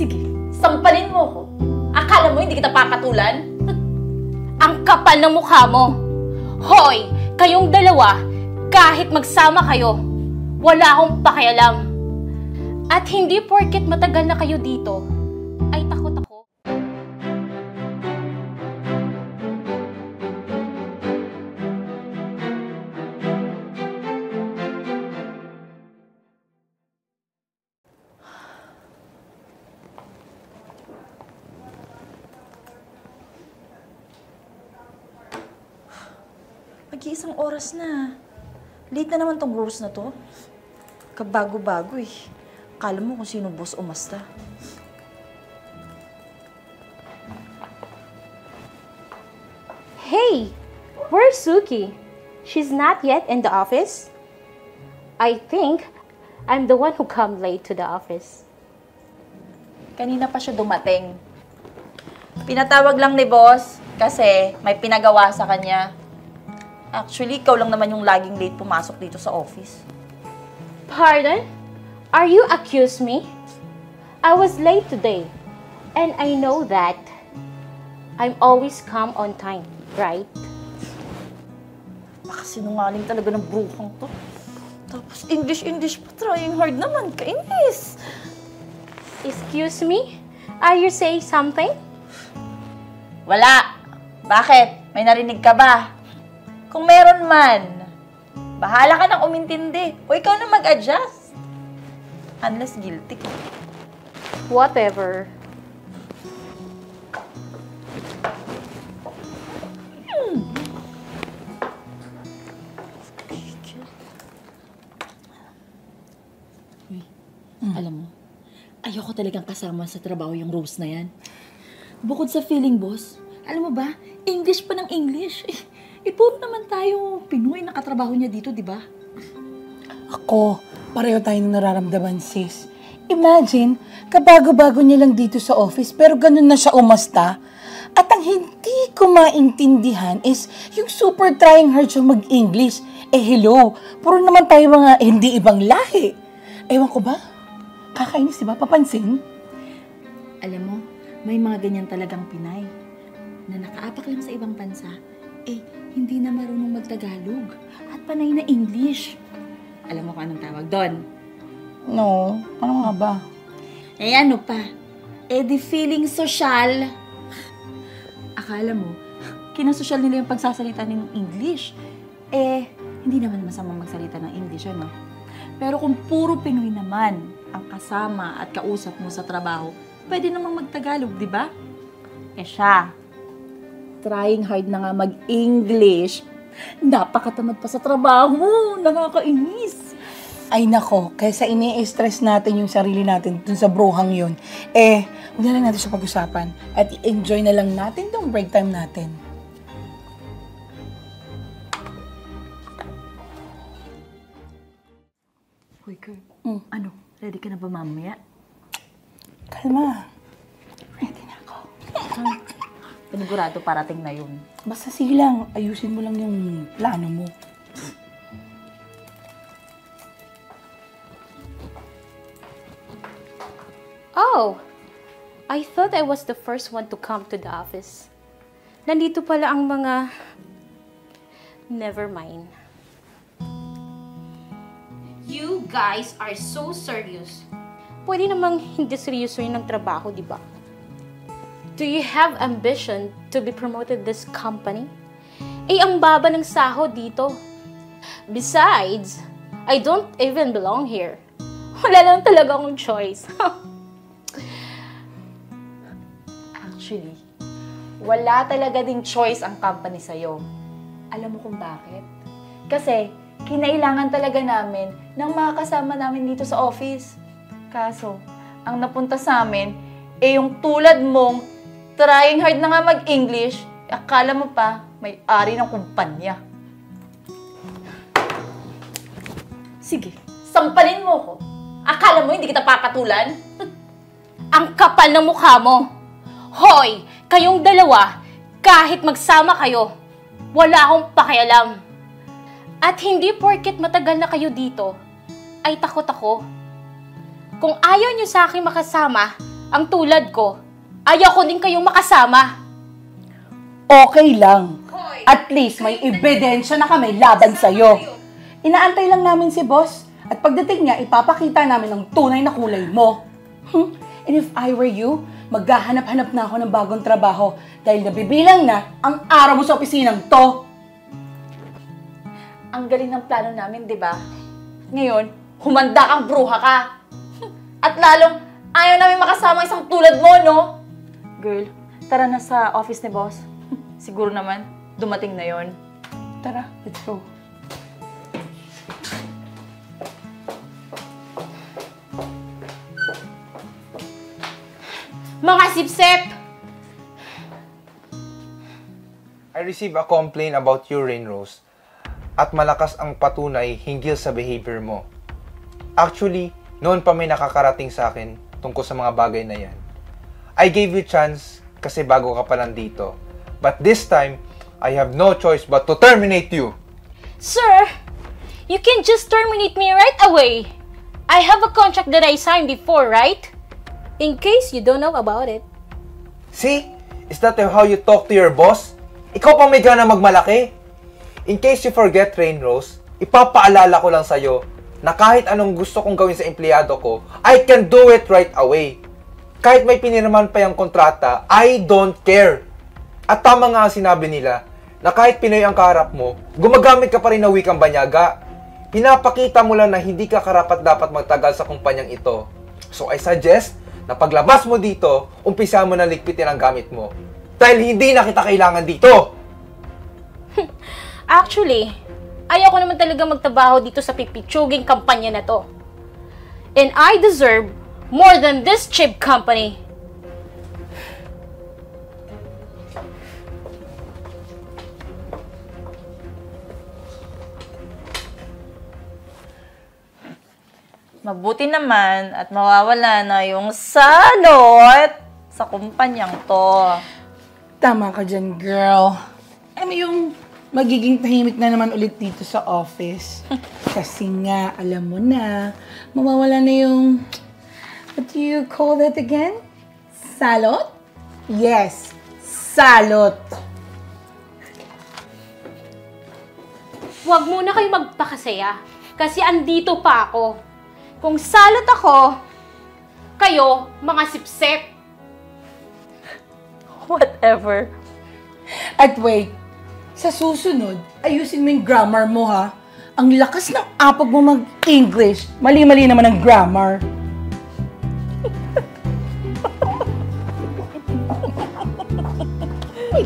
Sige, sampalin mo ko. Akala mo hindi kita papatulan? Ang kapal ng mukha mo. Hoy, kayong dalawa, kahit magsama kayo, wala akong pakialam. At hindi porket matagal na kayo dito, ay takot ako. Mag-iisang oras na. Late na naman tong Rose na to. Kabago-bago eh. Akala mo kung sino boss umasta. Hey! Where's Suki? She's not yet in the office? I think I'm the one who come late to the office. Kanina pa siya dumating. Pinatawag lang ni boss kasi may pinagawa sa kanya. Actually, ikaw lang naman yung laging late pumasok dito sa office. Pardon? Are you accuse me? I was late today. And I know that I'm always come on time, right? Sinungaling talaga ng bruhang to. Tapos English pa, trying hard naman. Kainis! Excuse me? Are you saying something? Wala! Bakit? May narinig ka ba? Kung meron man, bahala ka nang umintindi. O ikaw na mag-adjust. Unless guilty ka. Whatever. Alam mo, ayoko talagang kasama sa trabaho yung Rose na yan. Bukod sa feeling, boss, alam mo ba, English pa ng English. Puro naman tayo Pinoy nakatrabaho niya dito, di ba? Ako, pareho tayo nung nararamdaman, sis. Imagine, kabago-bago niya lang dito sa office, pero ganun na siya umasta. At ang hindi ko maintindihan is yung super trying hard siya mag-English. Hello, puro naman tayo mga hindi ibang lahi. Ewan ko ba? Kakainis, di ba? Papansin? Alam mo, may mga ganyan talagang Pinay na nakaapak lang sa ibang bansa, hindi na marunong mag-Tagalog at panay na English. Alam mo kung anong tawag doon? No, ano nga ba? Ano pa? Di feeling social. Akala mo, kinasosyal nila yung pagsasalita ng English. Hindi naman masama magsalita ng English, ano? Pero kung puro Pinoy naman ang kasama at kausap mo sa trabaho, pwede namang mag-Tagalog, di ba? Siya, trying hard na nga mag-English. Napakatamad pa sa trabaho. Nakakainis. Ay nako, kaysa ini-stress natin yung sarili natin dun sa bruhang yun, huwag na lang natin siya pag-usapan at i-enjoy na lang natin tong break time natin. Hoy, girl. Ano? Ready ka na ba mamaya? Kalma. Ready na ako. Panigurado parating na yun. Basta sige lang, ayusin mo lang yung plano mo. Oh, I thought I was the first one to come to the office. Nandito pala ang mga... Never mind. You guys are so serious. Pwede namang hindi seryoso yun ng trabaho, di ba? Do you have ambition to be promoted this company? Ang baba ng sahod dito. Besides, I don't even belong here. Wala lang talaga akong choice. Actually, wala talaga ding choice ang company sa'yo. Alam mo kung bakit? Kasi, kinailangan talaga namin ng mga kasama namin dito sa office. Kaso, ang napunta sa amin, yung tulad mong trying hard na nga mag-English, akala mo pa, may-ari ng kumpanya. Sige, sampalin mo ko. Akala mo hindi kita papatulan? Ang kapal ng mukha mo. Hoy, kayong dalawa, kahit magsama kayo, wala akong pakialam. At hindi porket matagal na kayo dito, ay takot ako. Kung ayaw niyo sa akin makasama, ang tulad ko, ayaw ko din kayong makasama. Okay lang. At least may ebidensya na kami laban sa'yo. Inaantay lang namin si boss. At pagdating niya, ipapakita namin ang tunay na kulay mo. And if I were you, maghahanap-hanap na ako ng bagong trabaho dahil nabibilang na ang araw mo sa opisinang to. Ang galing ng plano namin, di ba? Ngayon, humanda kang bruha ka. At lalong, ayaw namin makasama isang tulad mo, no? Girl, tara na sa office ni boss. Siguro naman, dumating na yon. Tara, let's go. Mga sipsep! I received a complaint about you, Rainrose, at malakas ang patunay hinggil sa behavior mo. Actually, noon pa may nakakarating sa akin tungkol sa mga bagay na yan. I gave you chance kasi bago ka pa lang dito. But this time, I have no choice but to terminate you. Sir, you can just terminate me right away. I have a contract that I signed before, right? In case you don't know about it. See? Is that how you talk to your boss? Ikaw pang may gana magmalaki? In case you forget, Rainrose, ipapaalala ko lang sa'yo na kahit anong gusto kong gawin sa empleyado ko, I can do it right away. Kahit may pinirmahan pa yung kontrata, I don't care. At tama nga ang sinabi nila, na kahit Pinoy ang kaharap mo, gumagamit ka pa rin ng wikang banyaga. Pinapakita mo lang na hindi ka karapat-dapat magtagal sa kumpanyang ito. So I suggest na paglabas mo dito, umpisa mo na ligpitin ang gamit mo. Dahil hindi na kita kailangan dito! Actually, ayoko naman talaga magtrabaho dito sa pipitsuging kampanya na to. And I deserve more than this cheap company. Mabuti naman at mawawala na yung salot sa kumpanyang to. Tama ka dyan, girl. Ano yung magiging tahimik na naman ulit dito sa office? Kasi nga, alam mo na, mawawala na yung, what do you call that again? Salot? Yes, salot. Huwag muna kayo magpakasaya kasi andito pa ako. Kung salot ako, kayo, mga sipsep. Whatever. At wait, sa susunod, ayusin mo yung grammar mo, ha? Ang lakas ng apag mo mag-English. Mali-mali naman ang grammar. Wait,